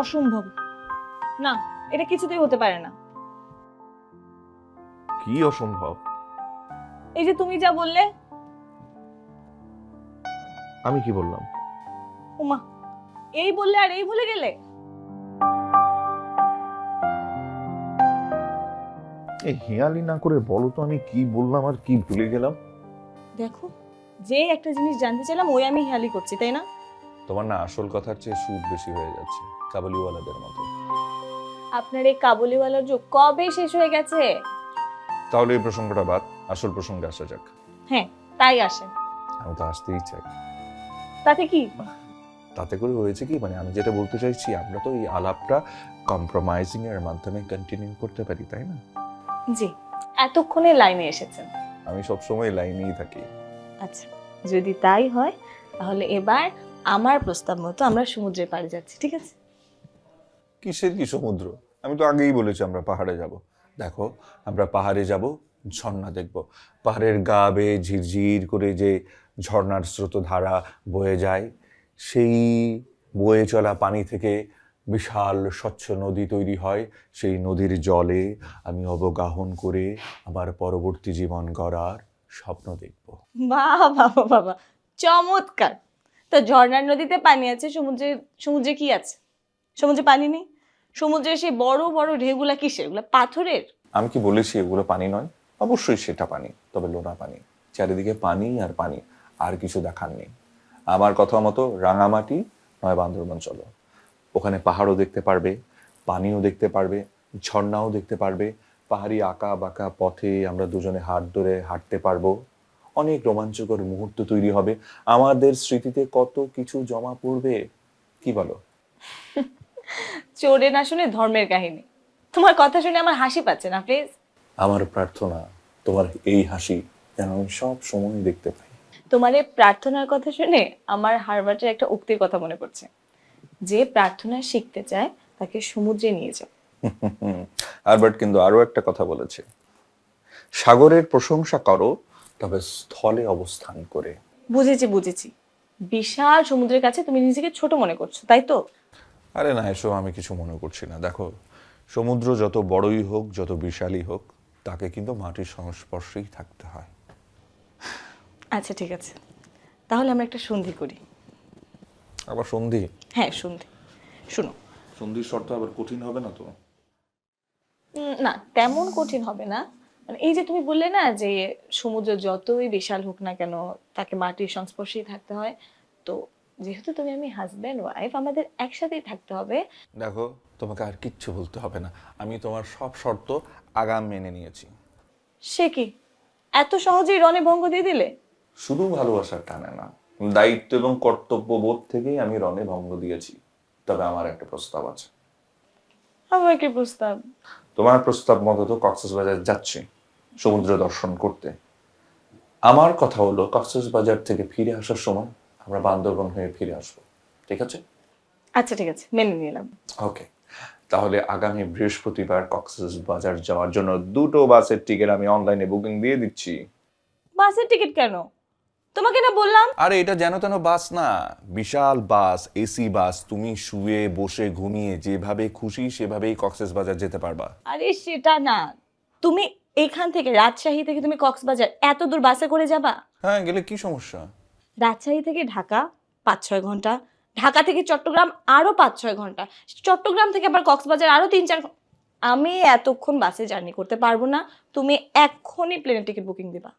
অসম্ভব। না, এটা কিছুতেই হতে পারে না। কি অসম্ভব? এই যে তুমি যা বললে। আমি কি বললাম? উমা, এই বললে আর এই ভুলে গেলে? এই হেয়ালি না করে বলো তো আমি কি বললাম আর কি ভুলে গেলাম। দেখো, যে একটা জিনিস জানতে চাইলাম ওই আমি হেয়ালি করছি, তাই না? তোমার না আসল কথার চেয়ে সুদ বেশি হয়ে যাচ্ছে, কাবুলিওয়ালাদের মতো। আপনার এই কাবুলিওয়ালার যুগ কবে শেষ হয়ে গেছে? তাহলে এই প্রসঙ্গটা বাদ, আসল প্রসঙ্গে আসা যাক। হ্যাঁ, তাই আসে। আমি তো আসতেই চাই। তাতে কি? তাতে করে হয়েছে কি, মানে আমি যেটা বলতে চাইছি, আমরা তো এই আলাপটা কম্প্রোমাইজিং এর মাধ্যমে কন্টিনিউ করতে পারি, তাই না? জি, এতক্ষণে লাইনে এসেছেন। আমি সবসময় লাইনেই থাকি। আচ্ছা, যদি তাই হয় তাহলে এবার আমার প্রস্তাব মতো আমরা সমুদ্রের পাড়ে যাচ্ছি, ঠিক আছে? কিসের কি সমুদ্র? আমি তো আগেই বলেছি আমরা পাহাড়ে যাব। দেখো, আমরা পাহাড়ে যাব, ঝর্ণা দেখব। পাহাড়ের গা বেয়ে ঝিরঝির করে যে ঝর্ণার স্রোতধারা বয়ে যায়, সেই বয়ে চলা পানি থেকে বিশাল স্বচ্ছ নদী তৈরি হয়। সেই নদীর জলে আমি অবগাহন করে আমার পরবর্তী জীবন গড়ার স্বপ্ন দেখব। বাহ বাবা বাবা, চমৎকার। তো ঝর্ণার নদীতে পানি আছে, সমুদ্রে সমুদ্রে কি আছে? সমুদ্রে পানি নেই। সমুদ্রে সেই বড় বড় ঢেউগুলা কিসের? এগুলা পাথরের। আমি কি বলেছি এগুলো পানি নয়? অবশ্যই সেটা পানি, তবে লোনা পানি। চারিদিকে পানি আর পানি, আর কিছু দেখার নেই। আমার কথা মতো রাঙামাটি নয় বান্দরবান চলো। ওখানে পাহাড়ও দেখতে পারবে, পানিও দেখতে পারবে, ঝর্ণাও দেখতে পারবে। পাহাড়ি আঁকা বাঁকা পথে আমরা দুজনে হাত ধরে হাঁটতে পারবো। অনেক রোমাঞ্চকর মুহূর্ত তৈরি হবে, আমাদের স্মৃতিতে কত কিছু জমা পড়বে। কি বলো? চোরে না শুনে ধর্মের কাহিনী। তোমার কথা শুনে আমার হাসি পাচ্ছে না, প্লিজ। আমার প্রার্থনা তোমার এই হাসি যেন আমি সব সময় দেখতে পাই। তোমার এই প্রার্থনার কথা শুনে আমার হার্ভার্ডের একটা উক্তির কথা মনে পড়ছে, যে প্রার্থনা শিখতে চায় তাকে সমুদ্রে নিয়ে যাও। হার্বার্ট কিন্তু আরো একটা কথা বলেছে, সাগরের প্রশংসা করো তবে স্থলে অবস্থান করে। বুঝেছি বুঝেছি, বিশাল সমুদ্রের কাছে তুমি নিজেকে ছোট মনে করছো, তাই তো? আরে না, এসব আমি কিছু মনে করছি না। দেখো, সমুদ্র যত বড়ই হোক, যত বিশালই হোক, তাকে কিন্তু মাটির সংস্পর্শেই থাকতে হয়। আচ্ছা ঠিক আছে, তাহলে আমরা একটা সন্ধি করি। আবার সন্ধি? হ্যাঁ, সন্ধি। শুনো, সন্ধির শর্ত আবার কঠিন হবে না তো? না তেমন কঠিন হবে না। মানে এই যে তুমি বললে না যে সমুদ্র যতই বিশাল হোক না কেন তাকে মাটির সংস্পর্শেই থাকতে হয়, তো যেহেতু তুমি আমি হাজব্যান্ড ওয়াইফ, আমাদের একসাথেই থাকতে হবে। দেখো, তোমাকে আর কিচ্ছু বলতে হবে না, আমি তোমার সব শর্ত আগাম মেনে নিয়েছি। সে কি, এত সহজেই রণে ভঙ্গ দিয়ে দিলে? শুধু ভালোবাসার টানে না, দায়িত্ব এবং কর্তব্য বোধ থেকেই আমি রণে ভঙ্গ দিয়েছি। তবে আমার একটা প্রস্তাব আছে। আমার কি প্রস্তাব? তোমার প্রস্তাব মতো তো কক্সবাজার যাচ্ছি সমুদ্র দর্শন করতে। আমার কথা হলো কক্সবাজার থেকে ফিরে আসার সময় আমরা বান্দরবন হয়ে ফিরে আসবো, ঠিক আছে? আচ্ছা ঠিক আছে, মেনে নিলাম। ওকে, তাহলে আগামী বৃহস্পতিবার কক্সবাজার যাওয়ার জন্য 2টো বাসের টিকিট আমি অনলাইনে বুকিং দিয়ে দিচ্ছি। বাসের টিকিট কেন? তোমাকে না বললাম। আরে এটা যেন তেন বাস না, বিশাল বাস, এসি বাস। তুমি শুয়ে বসে ঘুমিয়ে যেভাবে খুশি সেভাবেই কক্সবাজার যেতে পারবা। আরে সেটা না, তুমি এখান থেকে রাজশাহী থেকে তুমি কক্সবাজার এত দূর বাসে করে যাবা? হ্যাঁ, গেলে কি সমস্যা? রাজশাহী থেকে ঢাকা 5-6 ঘন্টা, ঢাকা থেকে চট্টগ্রাম আরো 5-6 ঘন্টা, চট্টগ্রাম থেকে আবার কক্সবাজার আরো 3-4 ঘন্টা। আমি এতক্ষণ বাসে জার্নি করতে পারবো না, তুমি এক্ষুনি প্লেনের টিকিট বুকিং দিবা।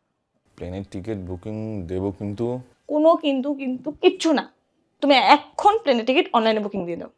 প্লেনের টিকিট বুকিং দেবো, কিন্তু কোনো কিন্তু কিন্তু কিচ্ছু না, তুমি এখন প্লেনের টিকিট অনলাইনে বুকিং দিয়ে দাও।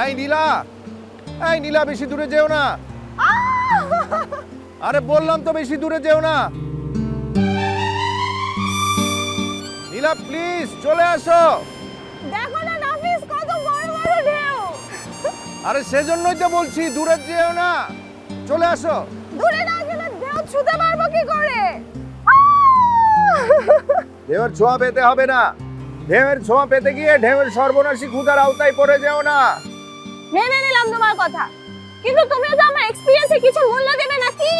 এই নীলা, এই নীলা, বেশি দূরে যেও না। আরে বললাম তো বেশি দূরে যেও না। নীলা প্লিজ চলে আসো। দেখো না নাফিস, কত বড় বড় ঢেউ। আরে সেজন্যই তো বলছি দূরে যেও না, চলে আসো। দূরে না গেলে ঢেউ ছুঁতে পারবো কি করে? ঢেউয়ের ছোঁয়া পেতে হবে না। ঢেউয়ের ছোঁয়া পেতে গিয়ে ঢেউয়ের সর্বনাশী ক্ষুধার আওতায় পড়ে যেও না। মেনে নিলাম তোমার কথা, কিন্তু তুমিও তো আমার এক্সপেরিয়েন্সে কিছু মূল্য দেবে নাকি?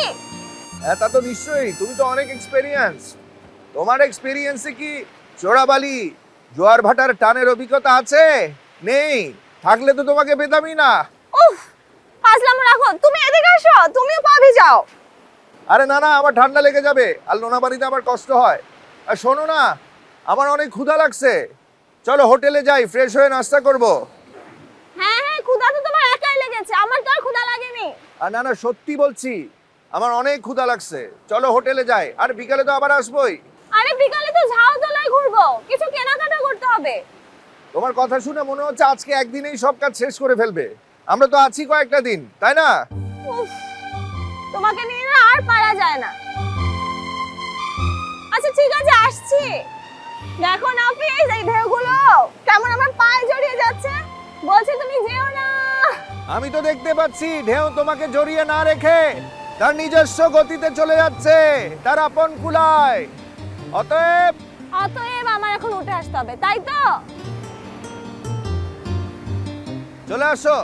হ্যাঁ তা তো নিশ্চয়ই, তুমি তো অনেক এক্সপেরিয়েন্স। তোমার এক্সপেরিয়েন্সে কি চোরাবালি জোয়ার ভাটার টানের অভিজ্ঞতা আছে? নেই, থাকলে তো তোমাকে পেতামই না। উফ, ফাজলামো রাখো, তুমি এদিকে আসো, তুমিও পাবি যাও। আরে না না, আমার ঠান্ডা লেগে যাবে, আর লোনাবাড়িতে আমার কষ্ট হয়। আর শোনো না, আমার অনেক ক্ষুধা লাগছে, চলো হোটেলে যাই, ফ্রেশ হয়ে নাস্তা করব। হ্যাঁ হ্যাঁ, ক্ষুধা তো তোমার একাই লেগেছে, আমার তো আর ক্ষুধা লাগেনি। আর না না, সত্যি বলছি, আমার অনেক ক্ষুধা লাগছে, চলো হোটেলে যাই, আর বিকালে তো আবার আসবোই। আরে বিকালে তো ঝাউ তোলায় ঘুরবো, কিছু কেনাকাটা করতে হবে। তোমার কথা শুনে মনে হচ্ছে আজকে একদিনেই সব কাজ শেষ করে ফেলবে। আমরা তো আছি কয়েকটা দিন, তাই না? উফ, তোমাকে নিয়ে না আর পারা যায় না। আচ্ছা ঠিক আছে, আসছি। দেখো নাফিস, এই ঢেউগুলো কেমন আমার পায়ে জড়িয়ে যাচ্ছে। বলছি তুমি যেও না। আমি তো দেখতে পাচ্ছি ঢেউ তোমাকে জড়িয়ে না রেখে তার নিজস্ব গতিতে চলে যাচ্ছে, তার আপন কুলায়। অতএব অতএব আমার এখন উঠে আসতে হবে, তাই তো? চলে আসো।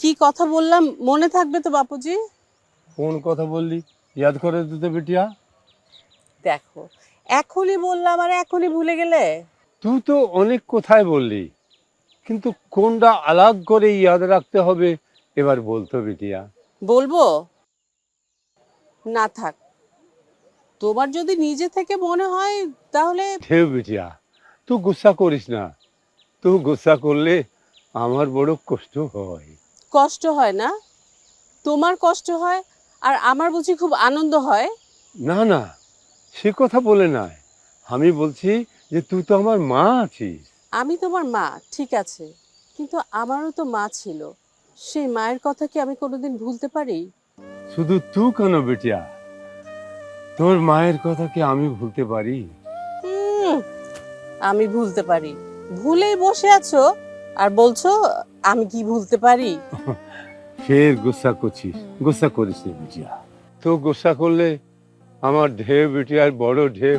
কি কথা বললাম মনে থাকবে তো বাপুজি? কোন কথা বললি ইয়াদ করে দিতে বেটিয়া? দেখো, এখনই বললাম আর এখনই ভুলে গেলে। তুই তো অনেক কথাই বললি, কিন্তু কোনটা আলাগ করে ইয়াদ রাখতে হবে এবার বলতো বেটিয়া। বলবো না, থাক। তোমার যদি নিজে থেকে মনে হয় তাহলে। ঢেউ বেটিয়া, তুই গুসা করিস না। তুই গুসা করলে আমার বড় কষ্ট হয়। কষ্ট হয় না? তোমার কষ্ট হয় আর আমার বুঝি খুব আনন্দ হয়? না না, সে কথা বলে নাই। আমি বলছি যে তুই তো আমার মা আছিস। আমি তোমার মা ঠিক আছে, কিন্তু আমারও তো মা ছিল। সেই মায়ের কথা কি আমি কোনোদিন ভুলতে পারি? শুধু তুই কেন বেটিয়া, তোর মায়ের কথা কি আমি ভুলতে পারি? হুম, আমি ভুলতে পারি। ভুলেই বসে আছো আর বলছো আমি কি ভুলতে পারি? ফের গুসা করছিস? গুসা করিস নি বেটিয়া। তো গুসা করলে আমার ঢেউ বেটিয়ার বড় ঢেউ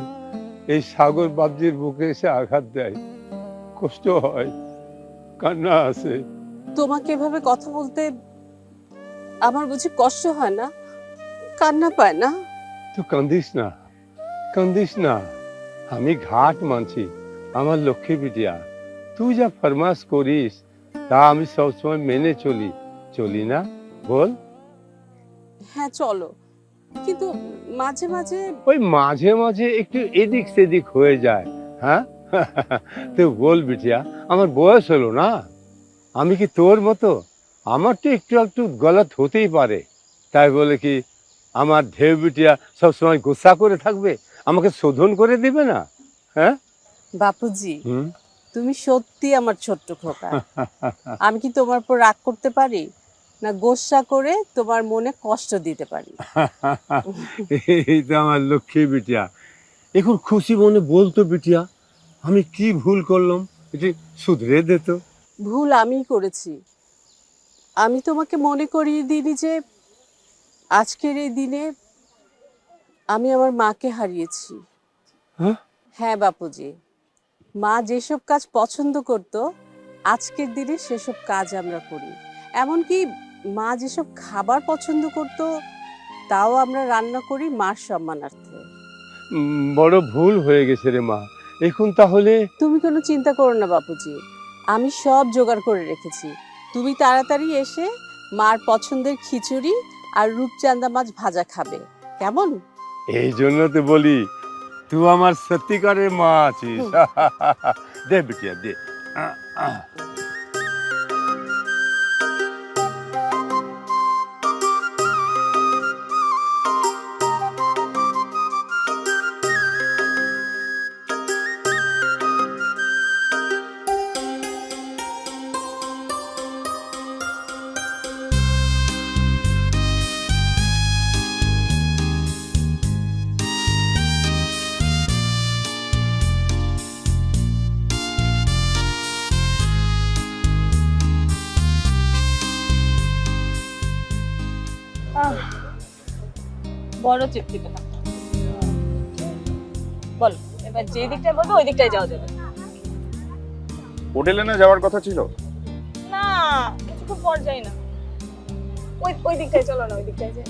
এই সাগর বাবজির বুকে এসে আঘাত দেয়, কষ্ট হয়, কান্না আসে। তোমাকে এভাবে কথা বলতে আমার বুঝি কষ্ট হয় না, কান্না পায় না? তুই কান্দিস না, কান্দিস না। আমি ঘাট মানছি আমার লক্ষ্মী বিটিয়া। তুই যা ফরমাস করিস তা আমি সবসময় মেনে চলি, চলি না বল? হ্যাঁ চলো, কিন্তু মাঝে মাঝে। ওই মাঝে মাঝে একটু এদিক সেদিক হয়ে যায়। হ্যাঁ তুই বল বিটিয়া, আমার বয়স হলো না, আমি কি তোর মতো? আমার তো একটু একটু গলত হতেই পারে, তাই বলে কি আমার ঢেউ বিটিয়া সবসময় গুসা করে থাকবে, আমাকে শোধন করে দিবে না? হ্যাঁ বাপুজি, হুম তুমি সত্যি আমার ছোট্ট খোকা। আমি কি তোমার উপর রাগ করতে পারি, না গোসা করে তোমার মনে কষ্ট দিতে পারি? এই তো আমার লক্ষ্মী বিটিয়া। এখন খুশি মনে বলতো বিটিয়া, আমি কি ভুল করলাম, এটি শুধরে দে তো। ভুল আমিই করেছি। আমি তোমাকে মনে করিয়ে দিইনি যে আজকের এই দিনে আমি আমার মাকে হারিয়েছি। হ্যাঁ হ্যাঁ বাপুজি, মা যেসব কাজ পছন্দ করত আজকের দিনে সেসব কাজ আমরা করি। এমনকি মা যেসব খাবার পছন্দ করত তাও আমরা রান্না করি মার সম্মানার্থে। বড় ভুল হয়ে গেছে রে মা। এখন তাহলে তুমি কোনো চিন্তা করো না বাপুজি, আমি সব জোগাড় করে রেখেছি। তুমি তাড়াতাড়ি এসে মার পছন্দের খিচুড়ি আর রূপচাঁদা মাছ ভাজা খাবে। কেমন? এই জন্য তো বলি তুই আমার সত্যিকারের মা আছিস। দে বিটিয়া দে। বড় চিপচিপে না। বলো এবার যে দিকটায় বলবো ওই দিকটায় যাওয়া যাবে। হোটেলে না যাওয়ার কথা ছিল? না কিছুক্ষণ পর যাই না, ওই ওই দিকটায় চলো না, ওই দিকটায় যাই।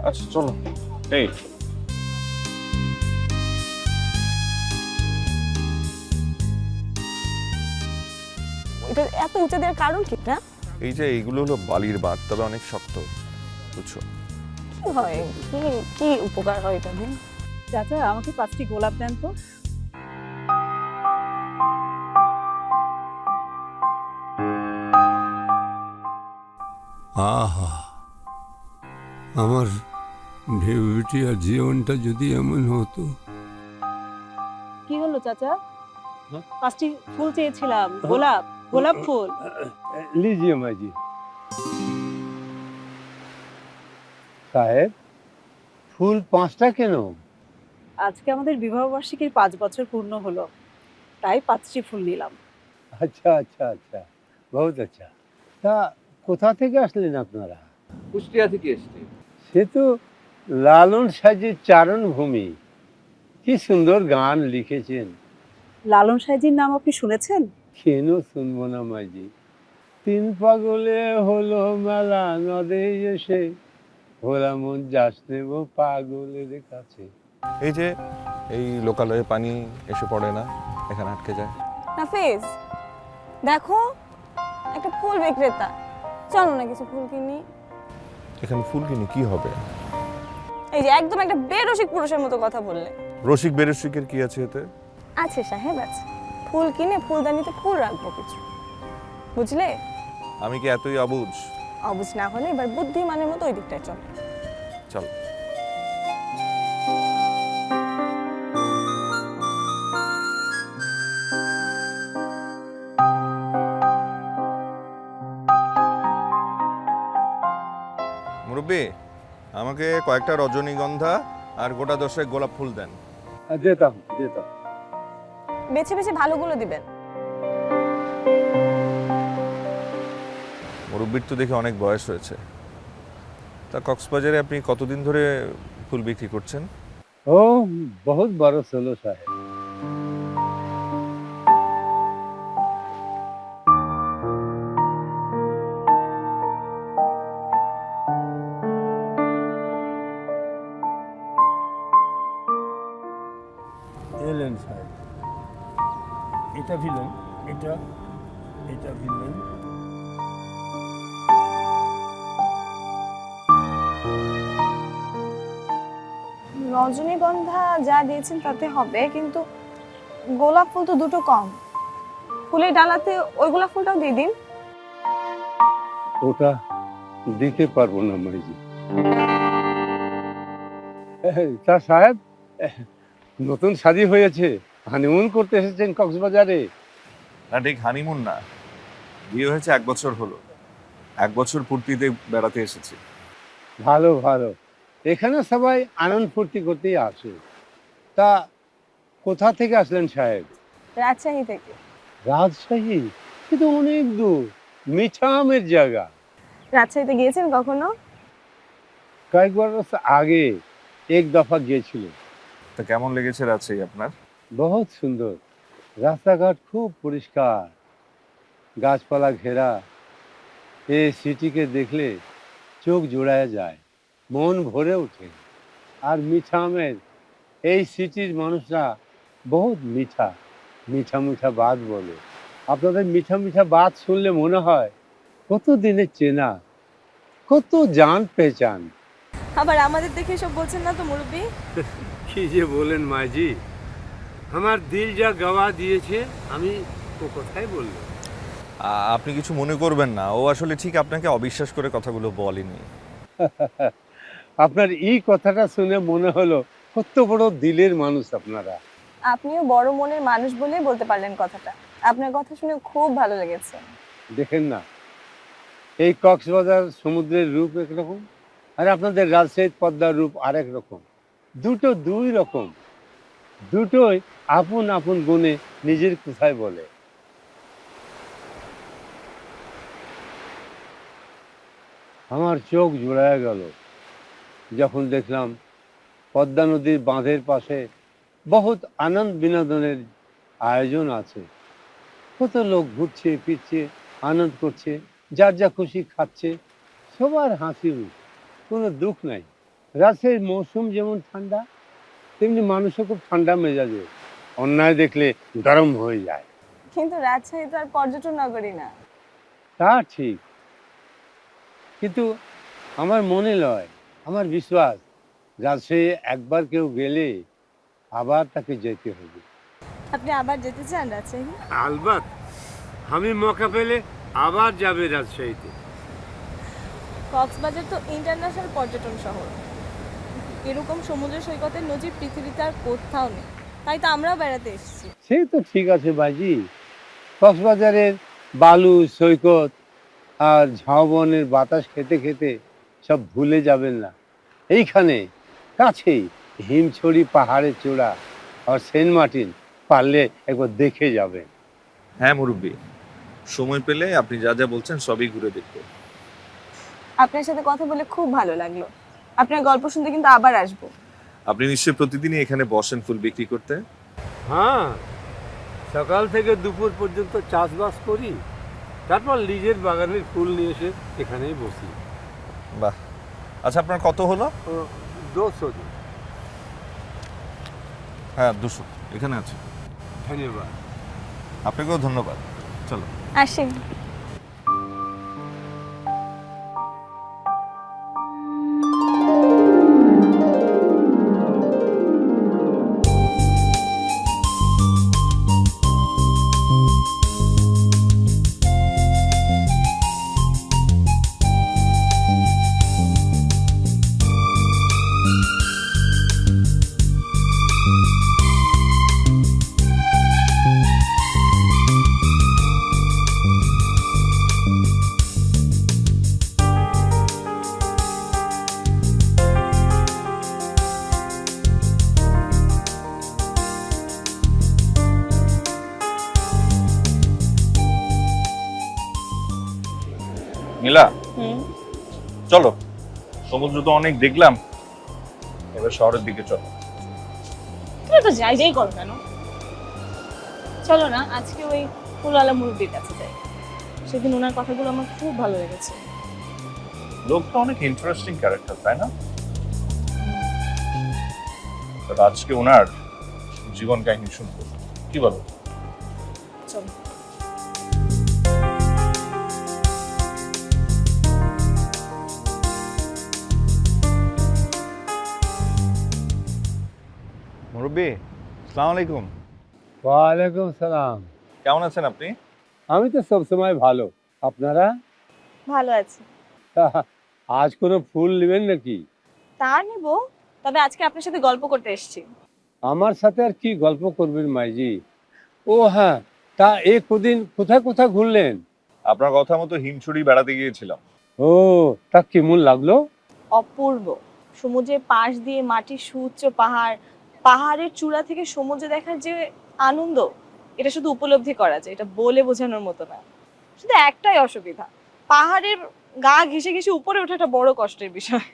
আচ্ছা চলো। এই এটা এত উঁচু দেওয়ার কারণ কি না? এই যে এইগুলো হলো বালির বাঁধ, তবে অনেক শক্ত, বুঝছো? কি হয়, কি কি উপকার হয় এটা দিয়ে? চাচা আমাকে 5টি গোলাপ দেন তো। আহা, আমার ঢেউটিয়ার জীবনটা যদি এমন হতো। কি হলো চাচা? হ্যাঁ? 5টি ফুল চেয়েছিলাম, গোলাপ, গোলাপ ফুল। लीजिए माँ जी। সাহেব ফুল 5টা কেন? আজকে আমাদের বিবাহ বার্ষিকীর 5 বছর পূর্ণ হলো, তাই 5টি ফুল নিলাম। আচ্ছা আচ্ছা আচ্ছা, বহুত আচ্ছা। তা কোথা থেকে আসলেন আপনারা? কুষ্টিয়া থেকে এসেছি। সে তো লালন সাজির চারণ ভূমি, কি সুন্দর গান লিখেছেন। লালন সাইজির নাম আপনি শুনেছেন? কেন শুনবো না মাঝি? 3 পাগলে হলো মেলা, নদে এসে ভোলা মন যাস নেব পাগলের কাছে। এই যে এই লোকালয়ে পানি এসে পড়ে না, এখানে আটকে যায়। নাফিস দেখো একটা ফুল বিক্রেতা, চলো না কিছু ফুল কিনি। এখানে ফুল কিনে কি হবে? এই যে একদম একটা বেরসিক পুরুষের মতো কথা বললে। রসিক বেরসিকের কি আছে এতে? আছে সাহেব আছে, ফুল কিনে ফুলদানিতে ফুল রাখবো কিছু, বুঝলে? আমি কি এতই অবুঝ? অবুঝ না হলে এবার বুদ্ধিমানের মতো ওই দিকটায় চল। চল। মুরব্বি, আমাকে কয়েকটা রজনীগন্ধা আর গোটা 10 গোলাপ ফুল দেন। যেতাম যেতাম। বেছে বেছে ভালোগুলো দিবেন। মুরব্বির তো দেখে অনেক বয়স হয়েছে। তা কক্সবাজারে আপনি কতদিন ধরে ফুল বিক্রি করছেন? ও বহুত বড় হলো সাহেব। এলেন সাহেব, এটা ভিলেন, এটা এটা ভিলেন। রজনীগন্ধা যা দিয়েছেন তাতে হবে, কিন্তু গোলাপ ফুল তো দুটো কম। ফুলের ডালাতে ওই গোলাপ ফুলটাও দিয়ে দিন। ওটা দিতে পারবো না মাইজি। তা সাহেব, নতুন শাদী হয়েছে, হানিমুন করতে এসেছেন কক্সবাজারে? না, ঠিক হানিমুন না, বিয়ে হয়েছে 1 বছর হলো। 1 বছর পূর্তিতে বেড়াতে এসেছি। ভালো ভালো, এখানে সবাই আনন্দ ফুর্তি করতেই আসে। তা কোথা থেকে আসলেন সাহেব? রাজশাহী থেকে। রাজশাহী? কিন্তু অনেক দূর, মিঠা আমের জায়গা। রাজশাহীতে গিয়েছেন কখনো? কয়েকবার আগে এক দফা গিয়েছিল। তা কেমন লেগেছে রাজশাহী আপনার? বহুত সুন্দর, রাস্তাঘাট খুব পরিষ্কার, গাছপালা ঘেরা। এই সিটিকে দেখলে চোখ জোড়ায় যায়, মন ভরে ওঠে। আর মিঠা আমের এই সিটির মানুষরা বহুত মিঠা, মিঠা মিঠা বাত বলে। আপনাদের মিঠা মিঠা বাত শুনলে মনে হয় কত দিনের চেনা, কত জান পেহচান। আবার আমাদের দেখে সব বলছেন না তো মুরব্বী? কি যে বলেন মাঝি, আমার দিল যা গাওয়া দিয়েছে আমি ও কথাই বললাম। আপনি কিছু মনে করবেন না, ও আসলে ঠিক আপনাকে অবিশ্বাস করে কথাগুলো বলেনি। আপনার এই কথাটা শুনে মনে হলো কত বড় দিলের মানুষ আপনারা। আপনিও বড় মনের মানুষ বলেই বলতে পারলেন কথাটা। আপনার কথা শুনে খুব ভালো লেগেছে। দেখেন না, এই কক্সবাজার সমুদ্রের রূপ একরকম, আর আপনাদের রাজশাহী পদ্মার রূপ আরেক রকম। দুটো দুই রকম, দুটোই আপন আপন গুণে নিজের কোথায় বলে। আমার চোখ জোড়ায় গেল যখন দেখলাম পদ্মা নদীর বাঁধের পাশে বহুত আনন্দ বিনোদনের আয়োজন আছে। কত লোক ঘুরছে ফিরছে, আনন্দ করছে, যার যা খুশি খাচ্ছে, সবার হাসি মুখ, কোনো দুঃখ নাই। রাজশাহীর মৌসুম যেমন ঠান্ডা, তেমনি মানুষও খুব ঠান্ডা মেজাজে, অন্যায় দেখলে গরম হয়ে যায়। কিন্তু রাজশাহী তো আর পর্যটন নগরী না। তা ঠিক, কিন্তু আমার মনে লয়, আমার বিশ্বাস রাজশাহী একবার কেউ গেলে আবার তাকে যেতে হবে। আপনি আবার যেতে চান রাজশাহী? আলবাত, আমি মৌকা পেলে আবার যাবে রাজশাহীতে। কক্সবাজার তো ইন্টারন্যাশনাল পর্যটন শহর। এরকম সমুদ্র সৈকতের নজির পৃথিবীতে আর কোথাও নেই। তাই তো আমরাও বেড়াতে এসেছি। সেই তো ঠিক আছে বাজি, কক্সবাজারের বালু সৈকত আর ঝাউবনের বাতাস খেতে খেতে সব ভুলে যাবেন না। এইখানে কাছেই হিমছড়ি পাহাড়ের চূড়া আর সেন্ট মার্টিন, পারলে একবার দেখে যাবেন। হ্যাঁ মুরব্বী, সময় পেলে আপনি যা যা বলছেন সবই ঘুরে দেখবো। আপনার সাথে কথা বলে খুব ভালো লাগলো। আপনার গল্প শুনতে কিন্তু আবার আসবো। আপনি নিশ্চয়ই প্রতিদিনই এখানে বসেন ফুল বিক্রি করতে? হ্যাঁ, সকাল থেকে দুপুর পর্যন্ত চাষবাস করি, তারপর নিজের বাগানের ফুল নিয়ে এসে এখানেই বসি। বাহ, আচ্ছা আপনার কত হলো? 200। হ্যাঁ 200 এখানে আছে। ধন্যবাদ। আপনাকেও ধন্যবাদ। চলো আসি। নীলা, চলো, সমুদ্র তো অনেক দেখলাম, এবার শহরের দিকে চলো। তুমি তো যাই যাই করো কেন? চলো না আজকে ওই ফুলওয়ালা মুরব্বির কাছে যাই। সেদিন ওনার কথাগুলো আমার খুব ভালো লেগেছে। লোকটা অনেক ইন্টারেস্টিং ক্যারেক্টার, তাই না? তবে আজকে ওনার জীবন কাহিনী শুনবো, কি বলো? চলো। মুরব্বী, আসসালামু আলাইকুম। ওয়ালাইকুম সালাম। কেমন আছেন আপনি? আমি তো সবসময় ভালো, আপনারা? ভালো আছি। আজ কোনো ফুল নেবেন নাকি? তা নেব, তবে আজকে আপনার সাথে গল্প করতে এসেছি। আমার সাথে আর কি গল্প করবেন মাইজি? ও হ্যাঁ, তা এই কদিন কোথায় কোথায় ঘুরলেন? আপনার কথা মতো হিমছড়ি বেড়াতে গিয়েছিলাম। ও, তা কেমন লাগলো? অপূর্ব। সমুদ্রের পাশ দিয়ে মাটির সুউচ্চ পাহাড়, পাহাড়ের চূড়া থেকে সমুদ্র দেখার যে আনন্দ, এটা শুধু উপলব্ধি করা যায়, এটা বলে বোঝানোর মতো না। শুধু একটাই অসুবিধা, পাহাড়ের গা ঘেঁষে ঘেঁষে উপরে ওঠাটা বড় কষ্টের বিষয়।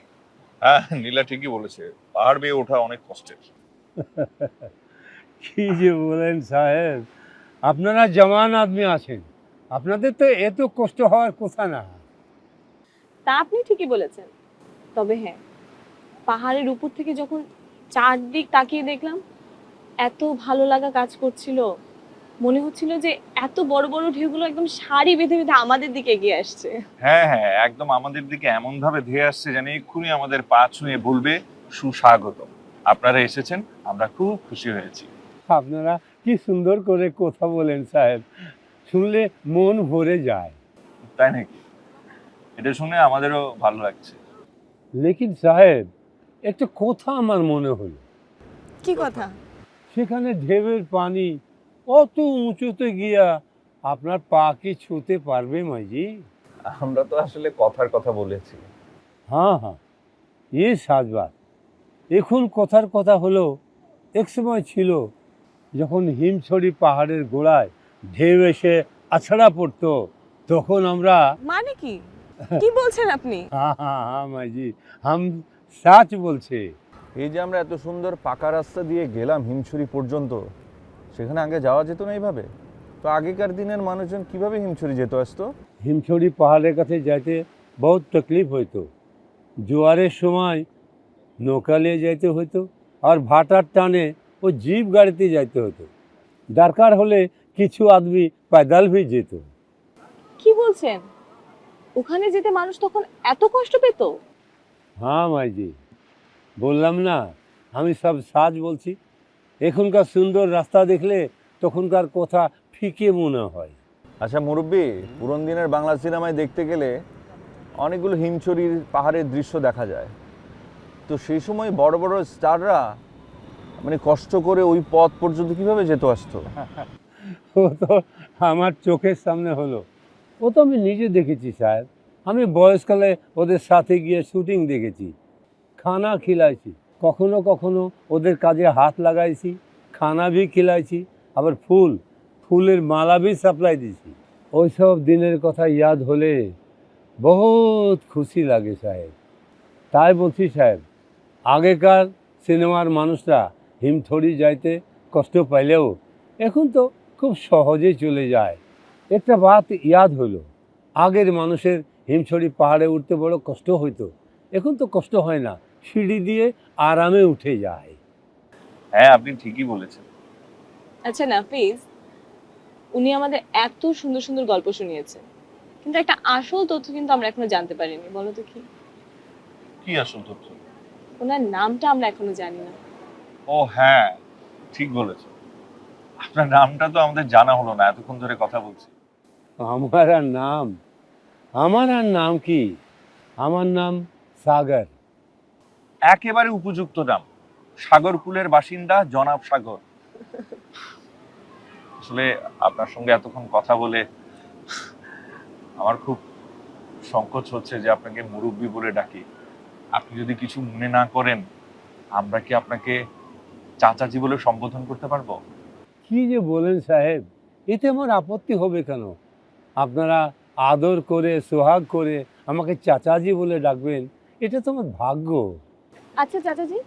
হ্যাঁ নীলা ঠিকই বলেছে, পাহাড় বেয়ে ওঠা অনেক কষ্টের। কি যে বলেন সাহেব, আপনারা জওয়ান আদমি আছেন, আপনাদের তো এত কষ্ট হওয়ার কথা না। তা আপনি ঠিকই বলেছেন। তবে হ্যাঁ, পাহাড়ের উপর থেকে যখন চারদিক তাকিয়ে দেখলাম, এত ভালো লাগা কাজ করছিল, মনে হচ্ছিল যে এত বড় বড় ঢেউগুলো একদম সারি বেঁধে বেঁধে আমাদের দিকে এগিয়ে আসছে। হ্যাঁ হ্যাঁ, একদম আমাদের দিকে এমন ভাবে ধেয়ে আসছে যেন এক্ষুনি আমাদের পা ছুঁয়ে বলবে সুস্বাগত। আপনারা এসেছেন, আমরা খুব খুশি হয়েছি। আপনারা কি সুন্দর করে কথা বলেন সাহেব, শুনলে মন ভরে যায়। তাই নাকি? এটা শুনে আমাদেরও ভালো লাগছে। লেকিন সাহেব, একটা কথা আমার মনে হলো। কি কথা? সেখানে ঢেউয়ের পানি অত উঁচুতে গিয়া আপনার পা কি ছুঁতে পারবে মাইজি? আমরা তো আসলে কথার কথা বলেছি। हाँ हाँ, ये সাজ বাত। এখন কথার কথা হলো, এক সময় ছিল যখন হিমছড়ি পাহাড়ের গোড়ায় ঢেউ এসে আছড়া পড়তো, তখন আমরা মানে কি? কি বলছেন আপনি? हाँ हाँ हाँ মাইজি, হাম সাচ বলছে। এই যে আমরা এত সুন্দর পাকা রাস্তা দিয়ে গেলাম হিমছড়ি পর্যন্ত, সেখানে আগে যাওয়া যেত না এইভাবে? তো আগেকার দিনের মানুষজন কিভাবে হিমছড়ি যেত আসতো? হিমছড়ি পাহাড়ের কাছে যাইতে বহুত তকলিফ হইতো। জোয়ারের সময় নৌকা নিয়ে যাইতে হইতো, আর ভাটার টানে ও জিপ গাড়িতে যাইতে হতো। দরকার হলে কিছু আদমি पैदल भी যেত। কি বলছেন? ওখানে যেতে মানুষ তখন এত কষ্ট পেত? হ্যাঁ মাইজি, বললাম না আমি সব সাজ বলছি। এখনকার সুন্দর রাস্তা দেখলে তখনকার কথা ফিকে মনে হয়। আচ্ছা মুরব্বী, পুরনো দিনের বাংলা সিনেমায় দেখতে গেলে অনেকগুলো হিমছড়ির পাহাড়ের দৃশ্য দেখা যায়। তো সেই সময় বড় বড় স্টাররা মানে কষ্ট করে ওই পথ পর্যন্ত কিভাবে যেত আসতো? ও তো আমার চোখের সামনে হলো, ও তো আমি নিজে দেখেছি সাহেব। আমি বয়সকালে ওদের সাথে গিয়ে শুটিং দেখেছি, খানা খিলাইছি, কখনো কখনো ওদের কাজে হাত লাগাইছি, খানা भी খিলাইছি, আবার ফুলের মালা भी সাপ্লাই দিয়েছি। ওইসব দিনের কথা ইয়াদ হলে বহুত খুশি লাগে সাহেব। তাই বলছি সাহেব, আগেকার সিনেমার মানুষরা হিমথড়ি যাইতে কষ্ট পাইলেও এখন তো খুব সহজেই চলে যায়। একটা বাত ইয়াদ হলো, আগের মানুষের হিমছড়ি পাহাড়ে উঠতে বড় কষ্ট হইতো, এখন তো কষ্ট হয় না, সিঁড়ি দিয়ে আরামে উঠে যায়। হ্যাঁ, আপনি ঠিকই বলেছেন। আচ্ছা নাফিস, উনি আমাদের এত সুন্দর সুন্দর গল্প শুনিয়েছেন, কিন্তু একটা আসল তথ্য কিন্তু আমরা এখনো জানতে পারিনি। বলো তো কি? কি আসল তথ্য? ওনার নামটা আমরা এখনো জানি না। ও হ্যাঁ, ঠিক বলেছেন। আপনার নামটা তো আমাদের জানা হলো না, এতক্ষণ ধরে কথা বলছি। আমার আর নাম কি? আমার নাম সাগর। একেবারে উপযুক্ত নাম, সাগরকুলের বাসিন্দা জনাব সাগর। আসলে আপনার সঙ্গে এতক্ষণ কথা বলে আমার খুব সংকোচ হচ্ছে যে আপনাকে মুরব্বি বলে ডাকি। আপনি যদি কিছু মনে না করেন, আমরা কি আপনাকে চাচাজি বলে সম্বোধন করতে পারবো? কি যে বলেন সাহেব, এতে আমার আপত্তি হবে কেন? আপনারা আদর করে সোহাগ করে আমাকে চাচাজি বলে ডাকবেন, এটা তো আমার ভাগ্য। আচ্ছা চাচাজি,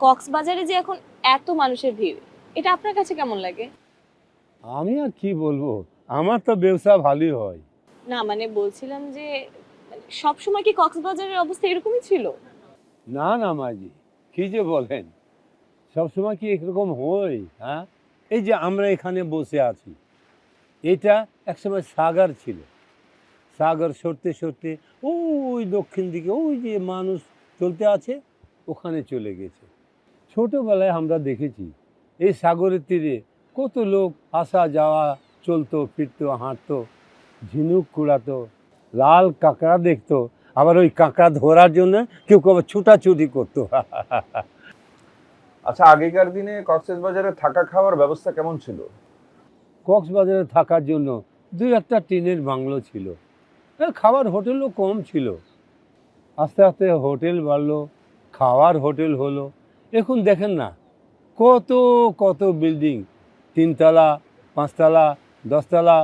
কক্সবাজারে যে এখন এত মানুষের ভিড়, এটা আপনার কাছে কেমন লাগে? আমি আর কি বলবো, আমার তো ব্যবসা ভালোই হয়। না মানে বলছিলাম যে সব সময় কি কক্সবাজারের অবস্থা এরকমই ছিল? না না মাঝি, কি যে বলেন, সবসময় কি এরকম হয়? হ্যাঁ, এই যে আমরা এখানে বসে আছি, এটা একসময় সাগর ছিল। সাগর সরতে সরতে ওই দক্ষিণ দিকে ওই যে মানুষ চলতে আছে, ওখানে চলে গেছে। ছোটবেলায় আমরা দেখেছি এই সাগরের তীরে কত লোক আসা যাওয়া, চলতো ফিরতো, হাঁটতো, ঝিনুক কুড়াতো, লাল কাঁকড়া দেখতো, আবার ওই কাঁকড়া ধরার জন্য কেউ কেউ আবার ছুটাছুটি করতো। আচ্ছা আগেকার দিনে কক্সবাজারে থাকা খাওয়ার ব্যবস্থা কেমন ছিল? কক্সবাজারে থাকার জন্য দুই একটা টিনের বাংলো ছিল, খাবার হোটেলও কম ছিল। আস্তে আস্তে হোটেল বাড়লো, খাওয়ার হোটেল হলো। এখন দেখেন না, কত কত বিল্ডিং, 3 তলা 5 তলা 10 তলা,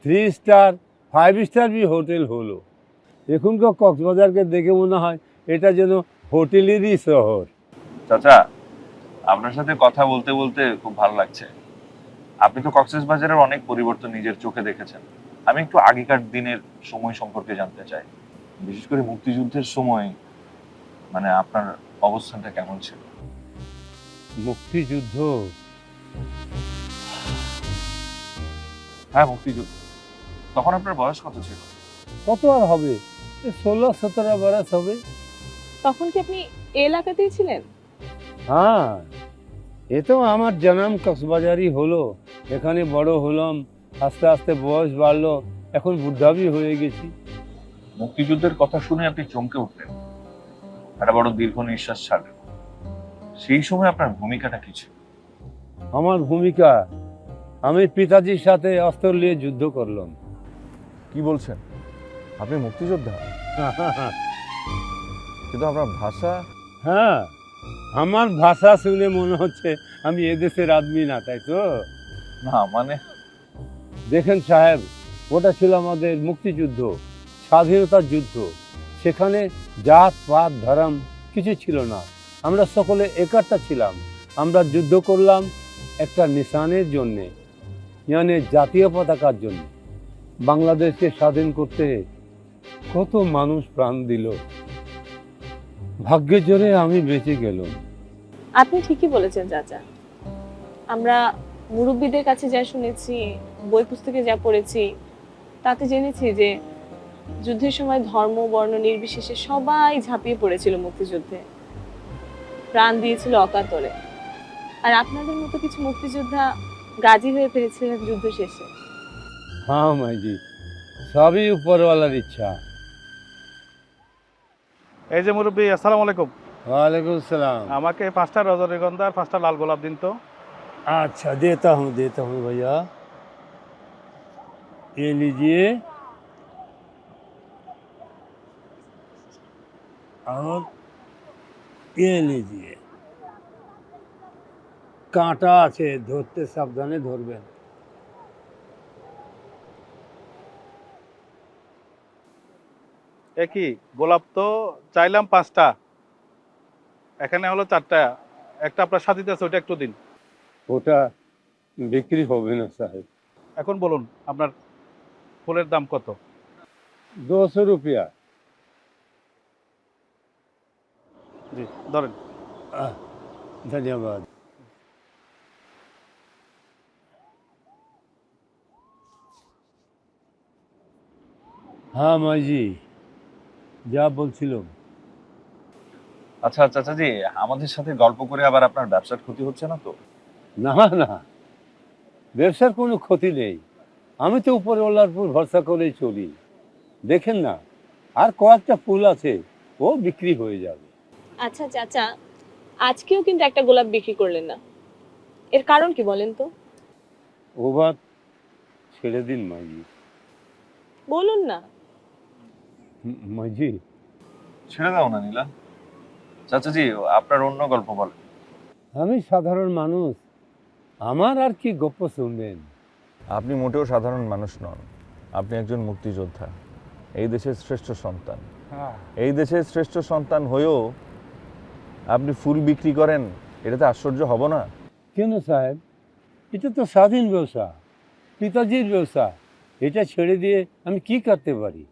3 স্টার 5 স্টার भी হোটেল হলো। এখনকার কক্সবাজারকে দেখে মনে হয় এটা যেন হোটেলেরই শহর। চাচা, আপনার সাথে কথা বলতে বলতে খুব ভালো লাগছে। আপনি তো কক্সবাজারের অনেক পরিবর্তন নিজের চোখে দেখেছেন। আমি একটু আগেকার দিনের সময় সম্পর্কে জানতে চাই, বিশেষ করে মুক্তিযুদ্ধের সময় মানে আপনার অবস্থানটা কেমন ছিল? মুক্তিযুদ্ধ হ্যাঁ, মুক্তিযুদ্ধ। তখন আপনার বয়স কত ছিল? কত আর হবে, 16-17 বরস হবে। তখন কি আপনি এই এলাকাতেই ছিলেন? হ্যাঁ, এ তো আমার জন্ম কক্সবাজারই হলো, এখানে বড় হলাম, আস্তে আস্তে বয়স বাড়লো, এখন বুদ্ধাবি হয়ে গেছি। মুক্তিযুদ্ধের কথা শুনে আপনি চমকে উঠলেন, একটা বড় দীর্ঘ নিঃশ্বাস ছাড়লেন। সেই সময় আপনার ভূমিকাটা কি ছিল? আমার ভূমিকা, আমি পিতাজির সাথে অস্ত্র নিয়ে যুদ্ধ করলাম। কি বলছেন? আপনি মুক্তিযোদ্ধা? কিন্তু আপনার ভাষা। হ্যাঁ, আমার ভাষা শুনে মনে হচ্ছে আমি এদেশের আদমি না, তাই তো? না মানে, দেখেন সাহেব, ওটা ছিল আমাদের মুক্তিযুদ্ধ, স্বাধীনতার যুদ্ধ। সেখানে জাত পাত ধর্ম কিছু ছিল না, আমরা সকলে একাত্তা ছিলাম। আমরা যুদ্ধ করলাম একটা নিশানের জন্যে, মানে জাতীয় পতাকার জন্য। বাংলাদেশকে স্বাধীন করতে কত মানুষ প্রাণ দিল, ভাগ্যের জোরে আমি বেঁচে গেলাম। আপনি ঠিকই বলেছেন চাচা। আমরা মুরব্বীদের কাছে যা শুনেছি, বই পুস্তকে যা পড়েছি, তাতে জেনেছি যে যুদ্ধের সময় ধর্ম বর্ণ নির্বিশেষে সবাই ঝাঁপিয়ে পড়েছিল মুক্তিযুদ্ধে, প্রাণ দিয়েছিল অকাতরে। আর আপনাদের মতো কিছু মুক্তিযোদ্ধা গাজী হয়ে ফিরেছিলেন যুদ্ধ শেষে। হ্যাঁ মাইজি, সবই উপরওয়ালার ইচ্ছা। এই যে মুরব্বী, আসসালামু আলাইকুম। ওয়ালাইকুম সালাম। আমাকে 5টা রজনীগন্ধা আর 5টা লাল গোলাপ দিন তো। अच्छा देता हूँ भैया, ये लीजिए और ये लीजिए। কাঁটা আছে, ধরতে সাবধানে ধরবেন। এ কি গোলাপ তো চাইলাম 5টা, এখানে হলো 4টা, একটা আপনার সাথীতে আছে, ওটা একটু দিন। ওটা বিক্রি হবে না সাহেব। এখন বলুন আপনার ফুলের দাম কত? 200 रुपया। জি ধরেন। धन्यवाद। হ্যাঁ মাইজি, যা বলছিলাম। আচ্ছা চাচাজি, আমাদের সাথে গল্প করে আবার আপনার ব্যবসার ক্ষতি হচ্ছে না তো? না না, ব্যবসার কোনো ক্ষতি নেই, আমি তো উপরওয়ালার উপর ভরসা করেই চলি। দেখেন না, আর কয়েকটা ফুল আছে, ও বিক্রি হয়ে যাবে। আচ্ছা চাচা, আজকেও কিন্তু একটা গোলাপ বিক্রি করলেন না, এর কারণ কি বলেন তো? ও বাত ছেড়ে দিন মাইজি। বলুন না। মাইজি, ছেড়ে দাও না নীলা। চাচাজি, আপনার অন্য গল্প বলেন। আমি সাধারণ মানুষ, আমার আর কি গল্প শুনবেন? আপনি মোটেও সাধারণ মানুষ নন, আপনি একজন মুক্তিযোদ্ধা, এই দেশের শ্রেষ্ঠ সন্তান। এই দেশের শ্রেষ্ঠ সন্তান হয়েও আপনি ফুল বিক্রি করেন, এটাতে আশ্চর্য হব না? কেন সাহেব, এটা তো স্বাধীন ব্যবসা, পিতাজির ব্যবসা, এটা ছেড়ে দিয়ে আমি কি করতে পারি?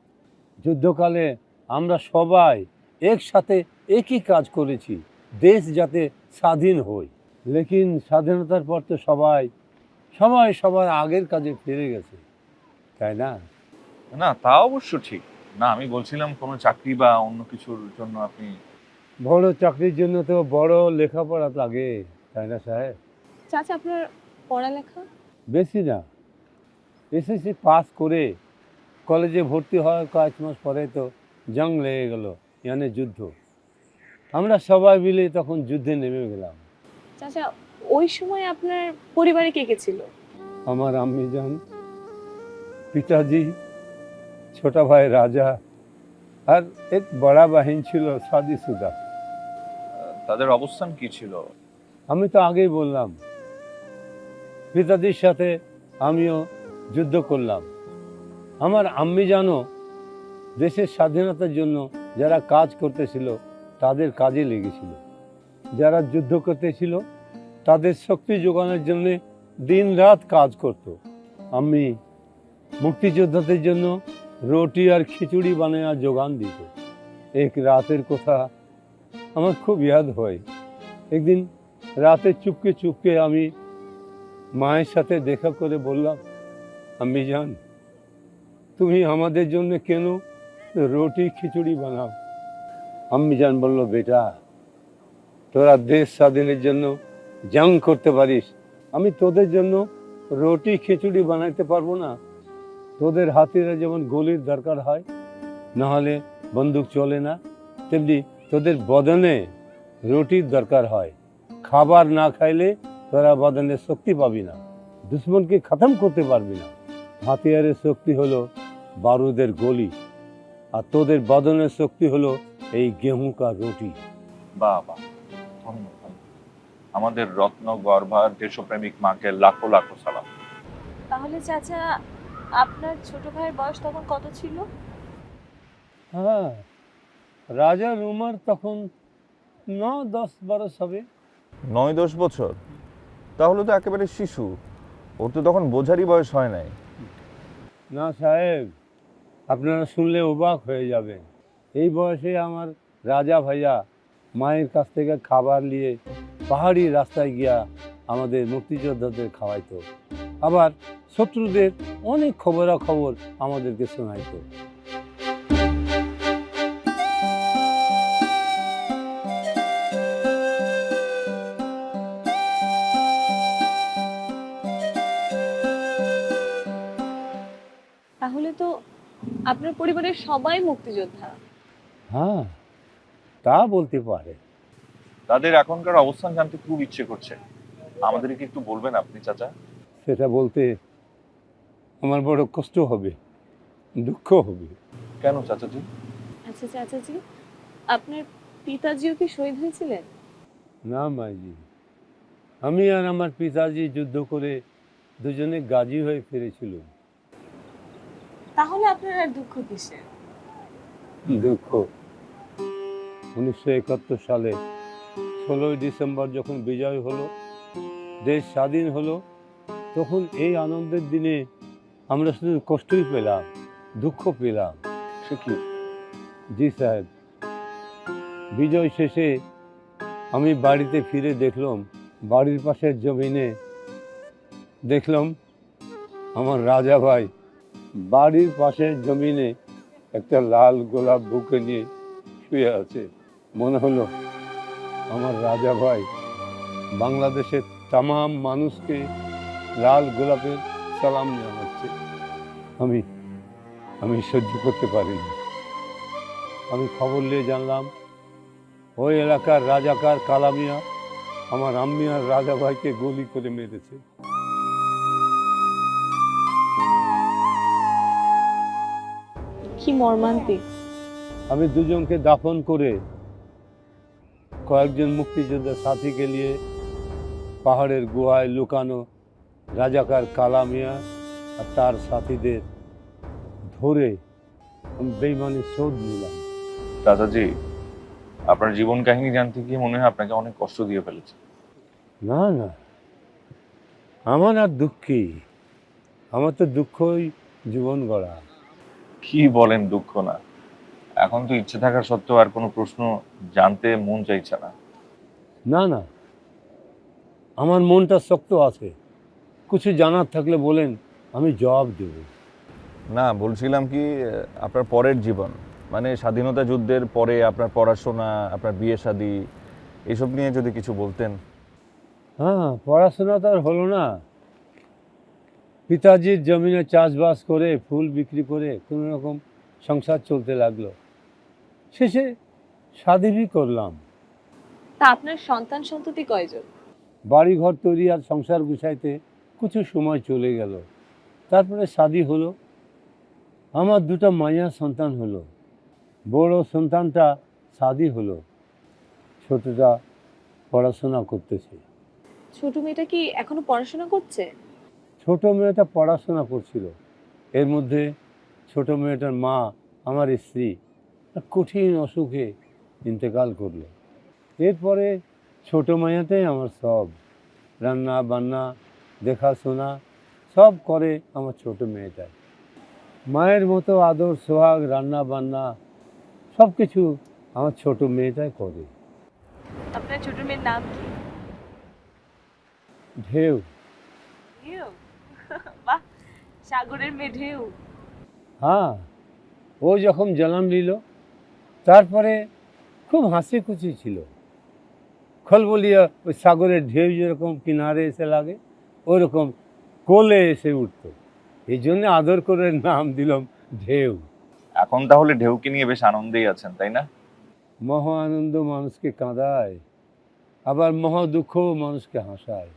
যুদ্ধকালে আমরা সবাই একসাথে একই কাজ করেছি, দেশ যাতে স্বাধীন হয়। লেকিন স্বাধীনতার পর তো সবাই সবার আগের কাজে ফিরে গেছে, তাই না? না তা অবশ্য ঠিক না, আমি বলছিলাম কোনো চাকরি বা অন্য কিছুর জন্য আপনি। বড় চাকরির জন্য তো বড় লেখাপড়া লাগে, তাই না সাহেব? চাচা, আপনার পড়ালেখা? বেশি না, এসএসসি পাস করে কলেজে ভর্তি হওয়ার কয়েক মাস পরে তো জং লেগে গেল, মানে যুদ্ধ। আমরা সবাই মিলে তখন যুদ্ধে নেমে গেলাম। চাচা, ওই সময় আপনার পরিবারে কে কে ছিল? আমার আম্মি যান, পিতাজি, ছোটা ভাই রাজা, আর এক বড়া বাহিন ছিল শাদিশুদা। তাদের অবস্থান কি ছিল? আমি তো আগেই বললাম, পিতাজির সাথে আমিও যুদ্ধ করলাম। আমার আম্মি জানো, দেশের স্বাধীনতার জন্য যারা কাজ করতেছিল তাদের কাজে লেগেছিল, যারা যুদ্ধ করতেছিল তাদের শক্তি যোগানোর জন্য দিন রাত কাজ করত। আমি মুক্তিযোদ্ধাদের জন্য রুটি আর খিচুড়ি বানিয়ে যোগান দিত। এক রাতের কথা আমার খুব ইয়াদ হয়। একদিন রাতে চুপকে চুপকে আমি মায়ের সাথে দেখা করে বললাম, আম্মি জান, তুমি আমাদের জন্য কেন রুটি খিচুড়ি বানাও? আম্মি জান বলল, বেটা তোরা দেশ স্বাধীনের জন্য জং করতে পারিস, আমি তোদের জন্য রুটি খিচুড়ি বানাইতে পারবো না? তোদের হাতিরা যেমন গুলির দরকার হয়, নাহলে বন্দুক চলে না, তেমনি তোদের বদনে রুটির দরকার হয়। খাবার না খাইলে তোরা বদনে শক্তি পাবি না, দুশ্মনকে খতম করতে পারবি না। হাতিয়ারের শক্তি হলো বারুদের গলি, আর তোদের বদনের শক্তি হলো এই গেহু কা রুটি। বাহ বাহ, ধন্যবাদ। আমাদের রত্ন গর্ভার দেশপ্রেমিক মাকে লাখো লাখো সালাম। তাহলে চাচা, আপনার ছোট ভাইয়ের বয়স তখন কত ছিল? হ্যাঁ, রাজার উমর তখন 9-10 হবে। 9-10 বছর? তাহলে তো একেবারে শিশু, ওর তো তখন বোঝারই বয়স হয় নাই। না সাহেব, আপনারা শুনলে অবাক হয়ে যাবেন। এই বয়সে আমার রাজা ভাইয়া মায়ের কাছ থেকে খাবার নিয়ে পাহাড়ি রাস্তায় গিয়া আমাদের মুক্তিযোদ্ধাদের খাওয়াইতো, আবার শত্রুদের অনেক খবরাখবর আমাদেরকে শোনাইতো। তাহলে তো আপনার পরিবারের সবাই মুক্তিযোদ্ধা। হ্যাঁ, তা বলতে পারে। তাদের এখনকার অবস্থান জানতে খুব ইচ্ছে করছে, আমাদেরকে একটু বলবেন আপনি চাচা? সেটা বলতে আমার বড় কষ্ট হবে, দুঃখ হবে। কেন চাচাজি? আচ্ছা চাচাজি, আপনার পিতাজিও কি শহীদ হয়েছিলেন? না মাইজি, আমি আর আমার পিতাজি যুদ্ধ করে দুজনে গাজী হয়ে ফিরেছিল। তাহলে আপনার আর দুঃখ কিসের? দুঃখ 1971 সালে 16ই ডিসেম্বর যখন বিজয় হলো, দেশ স্বাধীন হলো, তখন এই আনন্দের দিনে আমরা শুধু কষ্টই পেলাম, দুঃখ পেলাম। সে কি? জি সাহেব, বিজয় শেষে আমি বাড়িতে ফিরে দেখলাম, বাড়ির পাশের জমিনে দেখলাম আমার রাজা ভাই বাড়ির পাশের জমিনে একটা লাল গোলাপ বুকে নিয়ে শুয়ে আছে। মনে হলো আমার রাজা ভাই বাংলাদেশের তামাম মানুষকে লাল গোলাপের সালাম জানাচ্ছে। আমি সহ্য করতে পারিনি। আমি খবর নিয়ে জানলাম ওই এলাকার রাজাকার কালামিয়া আমার আম্মি আর রাজা ভাইকে গুলি করে মেরেছে। কি মর্মান্তিক। আমি দুজনকে দাফন করে কয়েকজন মুক্তিযোদ্ধা সাথীকে নিয়ে পাহাড়ের গুহায় লুকানো রাজাকার কালামিয়া আর তার সাথীদের ধরে আমি বেইমানি শোধ নিলাম। চাচাজি, আপনার জীবন কাহিনী জানতে গিয়ে মনে হয় আপনাকে অনেক কষ্ট দিয়ে ফেলেছে। না না, আমার আর দুঃখী, আমার তো দুঃখই জীবন গড়া। কি বলেন দুঃখ না? এখন তো ইচ্ছে থাকা সত্ত্বেও আর কোনো প্রশ্ন জানতে মন চাইছে না। না না, আমার মনটা শক্ত আছে, কিছু জানার থাকলে বলেন, আমি জবাব দেব। না, বলছিলাম কি, আপনার পরের জীবন, মানে স্বাধীনতা যুদ্ধের পরে আপনার পড়াশোনা, আপনার বিয়ে শাদী, এসব নিয়ে যদি কিছু বলতেন। হ্যাঁ, পড়াশোনা তো আর হলো না। পিতাজির জমিনে চাষবাস করে ফুল বিক্রি করে কোনো রকম সংসার চলতে লাগলো, শেষে শাদী করলাম। তা আপনার সন্তান সন্ততি কয়জন? বাড়িঘর তৈরি আর সংসার গুছাইতে কিছু সময় চলে গেল, তারপরে শাদী হলো। আমার দুটো মাইয়া সন্তান হলো। বড় সন্তানটা শাদী হলো, ছোটটা পড়াশোনা করতেছে। ছোট মেয়েটা কি এখনো পড়াশোনা করছে? ছোট মেয়েটা পড়াশোনা করছিল, এর মধ্যে ছোট মেয়েটার মা আমার স্ত্রী কঠিন অসুখে ইন্তেকাল করলো। এরপরে ছোট মাইয়াটাই আমার সব, রান্না বান্না দেখাশোনা সব করে আমার ছোট মেয়েটাই। মায়ের মতো আদর সোহাগ রান্না বান্না সব কিছু আমার ছোট মেয়েটাই করে। আপনার ছোট মেয়ের নাম কি? ঢেউ। বাহ, সাগরের মেয়ে ঢেউ। হ্যাঁ, ও যখন জন্ম নিল তারপরে খুব হাসি খুশি ছিল। খলবলিয়া ওই সাগরের ঢেউ যেরকম কিনারে এসে লাগে ওরকম কোলে এসে উঠতো, এই জন্য আদর করে নাম দিলাম ঢেউ। এখন তাহলে ঢেউকে নিয়ে বেশ আনন্দেই আছেন, তাই না? মহা আনন্দ মানুষকে কাঁদায়, আবার মহা দুঃখও মানুষকে হাসায়।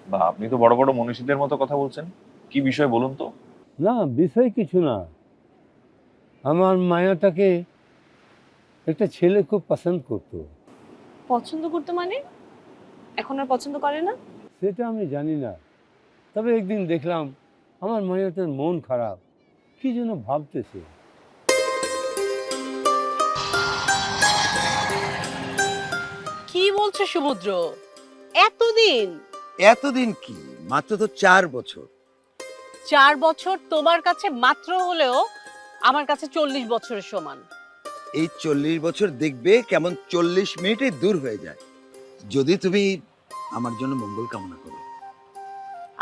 বা আপনি তো বড় বড় মনীষীদের মতো কথা বলছেন। কি বিষয় বলুন তো? না, বিষয় কিছু না। আমার মায়াটাকে একটা ছেলে খুব পছন্দ করতো। পছন্দ করতে মানে এখন আর পছন্দ করে না? সেটা আমি জানি না, তবে একদিন দেখলাম আমার মায়াটার মন খারাপ, কি যেন ভাবতেছে। কি বলছো সমুদ্র? এতদিন? এতদিন কি, মাত্র তো 4 বছর। 4 বছর তোমার কাছে মাত্র হলেও আমার কাছে 40 বছরের সমান। এই 40 বছর দেখবে কেমন 40 মিনিটে দূর হয়ে যায়, যদি তুমি আমার জন্য মঙ্গল কামনা করো।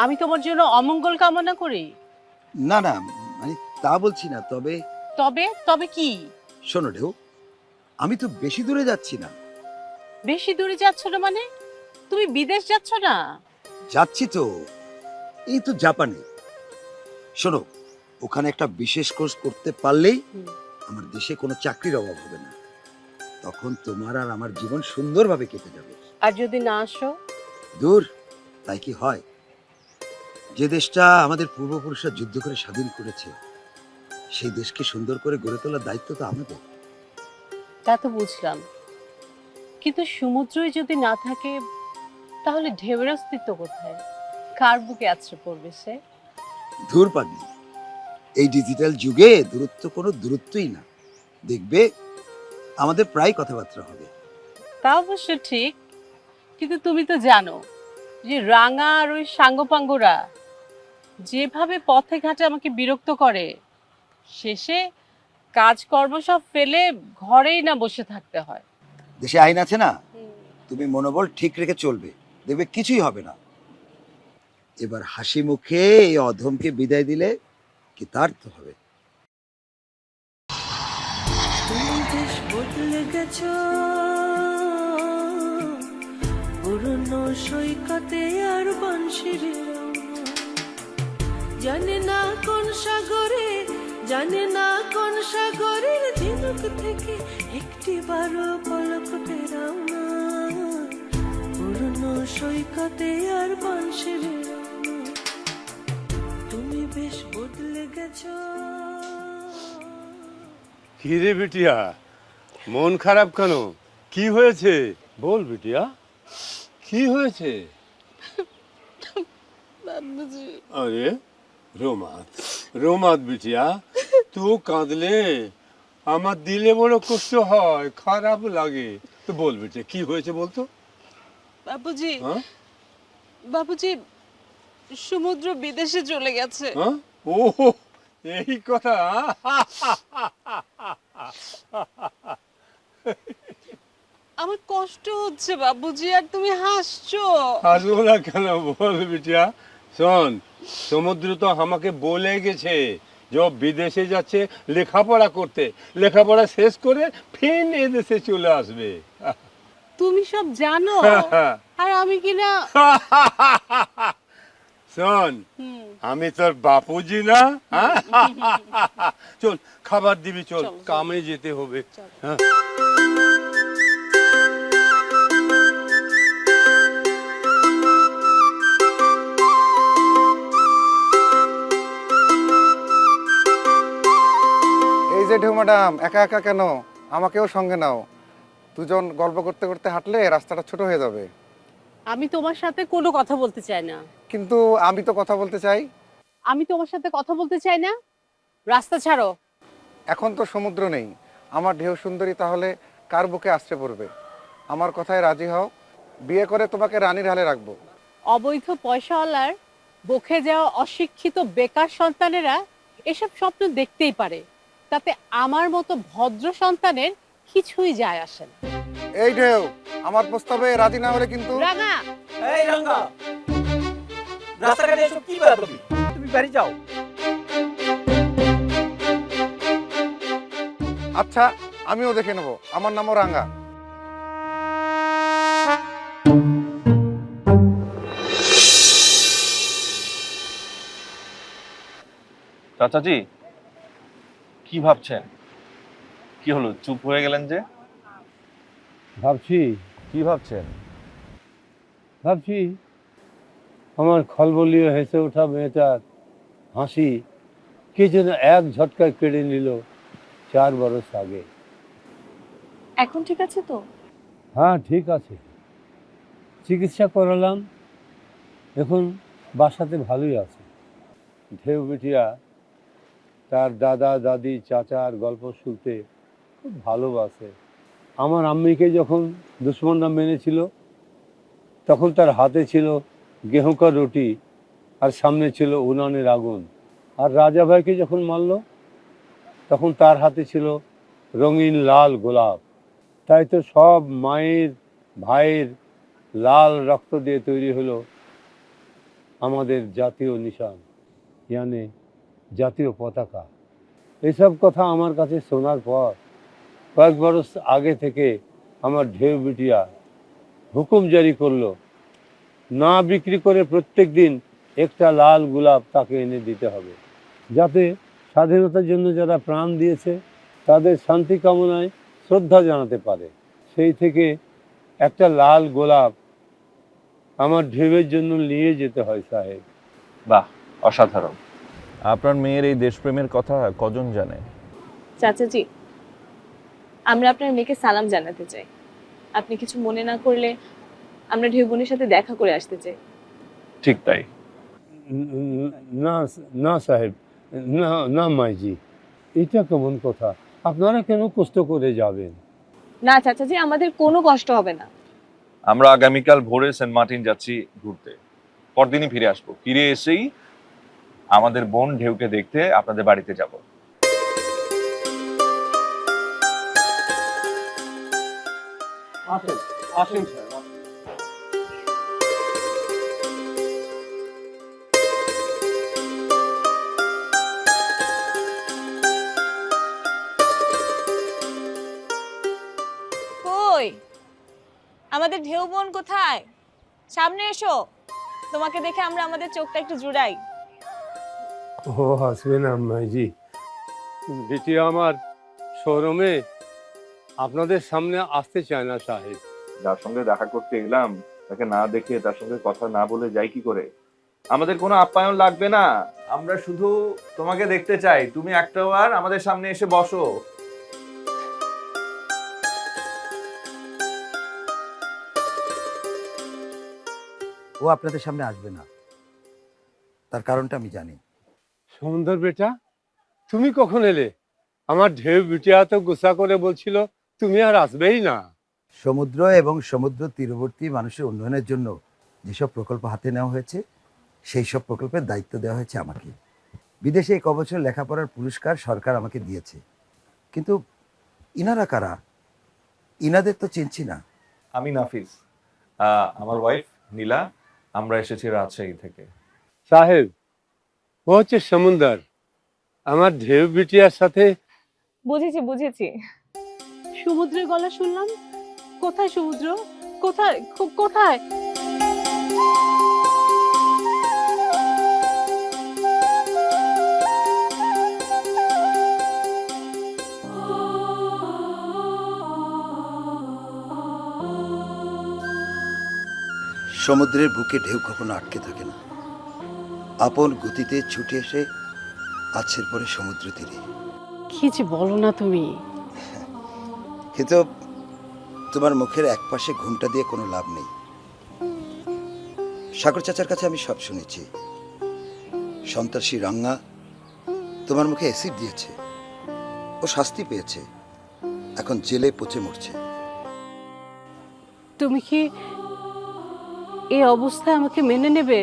আমি তোমার জন্য অমঙ্গল কামনা করি? না না, মানে তা বলছি না, তবে তবে তবে কি? শোনো ঢেউ, আমি তো বেশি দূরে যাচ্ছি না। বেশি দূরে যাচ্ছ না মানে? তুমি বিদেশ যাচ্ছ না? যাচ্ছি তো, এই তো জাপানে। শোনো, ওখানে একটা বিশেষ কোর্স করতে পারলেই আমার দেশে কোনো চাকরির অভাব হবে না। তখন তোমার আর আমার জীবন সুন্দরভাবে কেটে যাবে। আর যদি না আসো? দূর, তাই কি হয়? যে দেশটা আমাদের পূর্বপুরুষরা যুদ্ধ করে স্বাধীন করেছে, সেই দেশকে সুন্দর করে গড়ে তোলার দায়িত্ব তো আমাদের। তা তো বুঝলাম, কিন্তু সমুদ্রই যদি না থাকে তাহলে ঢেউয়ের অস্তিত্ব কোথায়? কার বুকে আছড়ে পড়বে সে? দূর পাগলি, এই ডিজিটাল যুগে দূরত্ব কোনো দূরত্বই না। দেখবে আমাদের প্রায় কথাবার্তা হবে। তা অবশ্য ঠিক, কিন্তু তুমি তো জানো যে রাঙা আর ওই সাঙ্গপাঙ্গরা যেভাবে পথে ঘাটে আমাকে বিরক্ত করে, শেষে কাজকর্ম সব ফেলে ঘরেই না বসে থাকতে হয়। দেশে আইন আছে না, তুমি মনোবল ঠিক রেখে চলবে, দেখবে কিছুই হবে না। এবার হাসি মুখে এই অধমকে বিদায় দিলে কি তার তো হবে। তুমি দেশ বদলে গেছো, পুরনো সৈকতে আর বংশীরে জানে না কোন সাগরে, জানে না কোন সাগরের ঝিনুক থেকে একটি বারো পলক ফেরাও না। পুরনো সৈকতে আর বংশীরে তুমি বেশ বদলে গেছো। কি রে বিটিয়া, মন খারাপ কেন? কি হয়েছে বল বিটিয়া, কি হয়েছে? আরে রোমাত, রোমাত বিটিয়া, তুই কাঁদলে আমার দিলে বড় কষ্ট হয়, খারাপ লাগে। তো বল বিটিয়া, কি হয়েছে বলতো? বাবুজি, হ্যাঁ বাবুজি, সমুদ্র বিদেশে চলে গেছে। হ্যাঁ, ও এই কথা। আমার কষ্ট হচ্ছে বাবুজি, আর তুমি হাসছো। হাসবো না কেন বল বিটিয়া? শোন, সমুদ্র তো আমাকে বলে গেছে যে ও বিদেশে যাচ্ছে লেখাপড়া করতে, লেখাপড়া শেষ করে ফির এদেশে চলে আসবে। তুমি সব জানো আর আমি কিনা। শোন, আমি তোর বাপুজি না? চল খাবার দিবি, চল কামে যেতে হবে। হ্যাঁ, এই যে ঢেউ ম্যাডাম, একা একা কেন? আমাকেও সঙ্গে নাও। দুজন গল্প করতে করতে হাঁটলে রাস্তাটা ছোট হয়ে যাবে। আমি তোমার সাথে কোনো কথা বলতে চাই না। কিন্তু আমি তো কথা বলতে চাই। আমি তোমার সাথে কথা বলতে চাই না, রাস্তা ছাড়ো। এখন তো সমুদ্র নেই, আমার ঢেউ সুন্দরী তাহলে কার বুকে আশ্রয় পড়বে? আমার কথায় রাজি হও, বিয়ে করে তোমাকে রানীর হালে রাখবো। অবৈধ পয়সাওয়ালার বকে যাওয়া অশিক্ষিত বেকার সন্তানেরা এসব স্বপ্ন দেখতেই পারে, তাতে আমার মতো ভদ্র সন্তানের কিছুই যায় আসে না। এই ঢেউ, আমার প্রস্তাবে রাজি না হলে কিন্তু। রাঙা, এই রাঙ্গা, রাস্তাঘাটে এসব কি বলো তুমি? তুমি বাড়ি যাও। আচ্ছা, আমিও দেখে নেব, আমার নামও রাঙ্গা। চাচাজি, কি ভাবছেন? কি হলো, চুপ হয়ে গেলেন যে? ভাবছি কি ভাবছেন? ভাবছি আমার খলবলীয় হেসে ওঠা মেয়েটার হাসি কে যেন এক ঝটকায় কেড়ে নিল 4 বরস আগে। এখন ঠিক আছে তো? হ্যাঁ, ঠিক আছে, চিকিৎসা করালাম, এখন বাসাতে ভালোই আছে। ঢেউ বিটিয়া তার দাদা দাদি চাচার গল্প শুনতে খুব ভালোবাসে। আমার আম্মিকে যখন দুশ্মনরা মেনেছিল তখন তার হাতে ছিল গেহুকা রুটি আর সামনে ছিল উনানের আগুন। আর রাজা ভাইকে যখন মারল তখন তার হাতে ছিল রঙিন লাল গোলাপ। তাই তো সব মায়ের ভাইয়ের লাল রক্ত দিয়ে তৈরি হলো আমাদের জাতীয় নিশান, ইয়ানি জাতীয় পতাকা। এসব কথা আমার কাছে শোনার পর কয়েক বরস আগে থেকে আমার ঢেউ বিটিয়া হুকুম জারি করলো, না বিক্রি করে প্রত্যেক দিন একটা লাল গোলাপ তাকে এনে দিতে হবে, যাতে স্বাধীনতার জন্য যারা প্রাণ দিয়েছে তাদের শান্তি কামনায় শ্রদ্ধা জানাতে পারে। সেই থেকে একটা লাল গোলাপ আমার ঢেউয়ের জন্য নিয়ে যেতে হয় সাহেব। বাহ, অসাধারণ। আপনার মেয়ের এই দেশপ্রেমের কথা কজন জানে? চাচাজি, আমরা আপনার মেয়েকে সালাম জানাতে চাই। আপনি কিছু মনে না করলে আমরা ঢেউ বোনের সাথে দেখা করে আসতে চাই। ঠিক তাই। না না সাহেব, না না মাইজি, এটা কেমন কথা? আপনারা কেন কষ্ট করে যাবেন? না চাচাজি, আমাদের কোনো কষ্ট হবে না। আমরা আগামীকাল ভোরে সেন্ট মার্টিন যাচ্ছি ঘুরতে, পরদিনই ফিরে আসবো। ফিরে এসেই আমাদের বোন ঢেউকে দেখতে আপনাদের বাড়িতে যাব। আসেন আসেন স্যার। কই আমাদের ঢেউ বোন কোথায়? সামনে এসো, তোমাকে দেখে আমরা আমাদের চোখটা একটু জুড়াই। ও আসবে না মাইজি, দ্বিতীয় আমার শোরুমে আপনাদের সামনে আসতে চায় না সাহেব। যার সঙ্গে দেখা করতে এলাম তাকে না দেখে তার সঙ্গে কথা না বলে যাই কি করে? আমাদের কোনো আপ্যায়ন লাগবে না, আমরা শুধু তোমাকে দেখতে চাই। তুমি একটাবার আমাদের সামনে এসে বসো। ও আপনাদের সামনে আসবে না, তার কারণটা আমি জানি। সুন্দর বেটা, তুমি কখন এলে? আমার ঢেউ বিটিয়া তো গুসা করে বলছিল তুমি আর আসবেই না। সমুদ্র এবং সমুদ্র তীরবর্তী মানুষের উন্নয়নের জন্য যেসব প্রকল্প হাতে নেওয়া হয়েছে সেই সব প্রকল্পের দায়িত্ব দেওয়া হয়েছে আমাকে। বিদেশে এক বছর লেখাপড়ার পুরস্কার সরকার আমাকে দিয়েছে, কিন্তু ইনারা কারা? ইনাদের তো চিনছি না। আমি নাফিস, আমার ওয়াইফ নীলা, আমরা এসেছি রাজশাহী থেকে। সাহেব, ও হচ্ছে সমুন্দর, আমার ঢেউ বিটিয়ার সাথে। বুঝেছি বুঝেছি। সমুদ্রের গলা শুনলাম। কোথায় সমুদ্র? কোথায় কোথায়? সমুদ্রের বুকে ঢেউ কখনো আটকে থাকে না, আপন গতিতে ছুটে এসে আছড়ে পড়ে সমুদ্র তীরে। কি যে বলো না তুমি। কিন্তু তোমার মুখের একপাশে ঘুমটা দিয়ে কোনো লাভ নেই। সাগর চাচার কাছে আমি সব শুনেছি। সন্ত্রাসী রাঙ্গা তোমার মুখে অ্যাসিড দিয়েছে, ও শাস্তি পেয়েছে, এখন জেলে পচে মরছে। তুমি কি এই অবস্থায় আমাকে মেনে নেবে?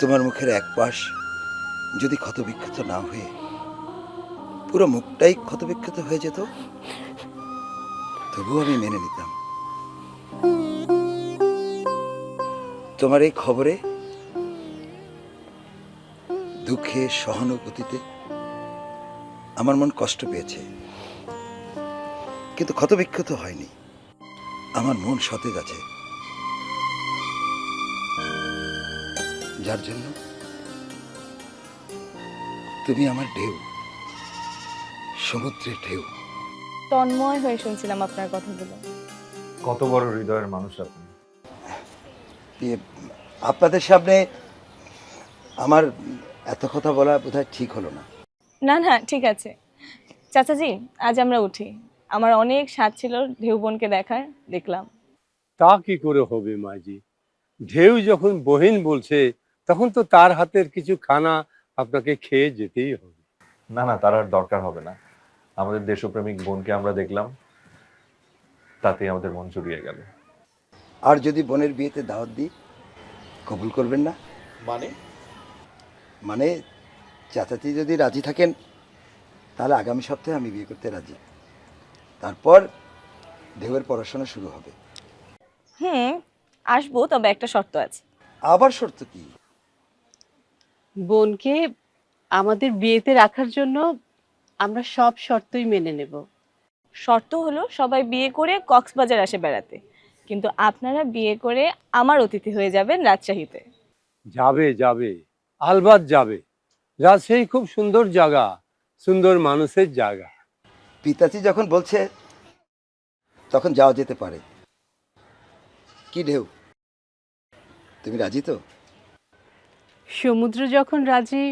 তোমার মুখের এক পাশ যদি ক্ষতবিক্ষত না হয়ে পুরো মুখটাই ক্ষতবিক্ষত হয়ে যেত, তবুও আমি মেনে নিতাম। তোমার এই খবরে দুঃখে সহানুভূতিতে আমার মন কষ্ট পেয়েছে, কিন্তু ক্ষতবিক্ষত হয়নি। আমার মন সতেজ আছে, যার জন্য তুমি আমার ঢেউ, সমুদ্রের ঢেউ। তন্ময় হয়ে শুনছিলাম আপনার কথাগুলো। কত বড় হৃদয়ের মানুষ আপনি। আপনাদের সামনে আমার এত কথা বলা বোধহয় ঠিক হলো না। না না, ঠিক আছে চাচাজি, আজ আমরা উঠি। আমার অনেক স্বাদ ছিল ঢেউ বোনকে দেখার, দেখলাম। তা কি করে হবে মাঝি? ঢেউ যখন বহিন বলছে তখন তো তার হাতের কিছু খানা আপনাকে খেয়ে যেতেই হবে। না না, তার আর দরকার হবে না। আমাদের দেশপ্রেমিক বোনকে আমরা দেখলাম, তাতেই আমাদের মন জুড়িয়ে গেল। আর যদি বোনের বিয়েতে দাওয়াত দিই, কবুল করবেন না? মানে চাচাচি যদি রাজি থাকেন, তাহলে আগামী সপ্তাহে আমি বিয়ে করতে রাজি। তারপর ঢেউয়ের পড়াশোনা শুরু হবে। আসবো, তবে একটা শর্ত আছে। আবার শর্ত কি? বোনকে আমাদের বিয়েতে রাখার জন্য আমরা সব শর্তই মেনে নেব। শর্ত হলো সবাই বিয়ে করে কক্সবাজার আসে বেড়াতে, কিন্তু আপনারা বিয়ে করে আমার অতিথি হয়ে যাবেন রাজশাহীতে। যাবে যাবে, আলবাত যাবে। রাজশাহী খুব সুন্দর জায়গা, সুন্দর মানুষের জায়গা। পিতাজি যখন বলছে তখন যাওয়া যেতে পারে। কি ঢেউ, তুমি রাজি তো? সমুদ্র যখন রাজি,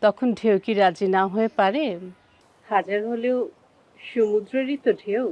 তখন ঢেউ কি রাজি না হয়ে পারে? হাজার হলেও সমুদ্রেরই তো ঢেউ।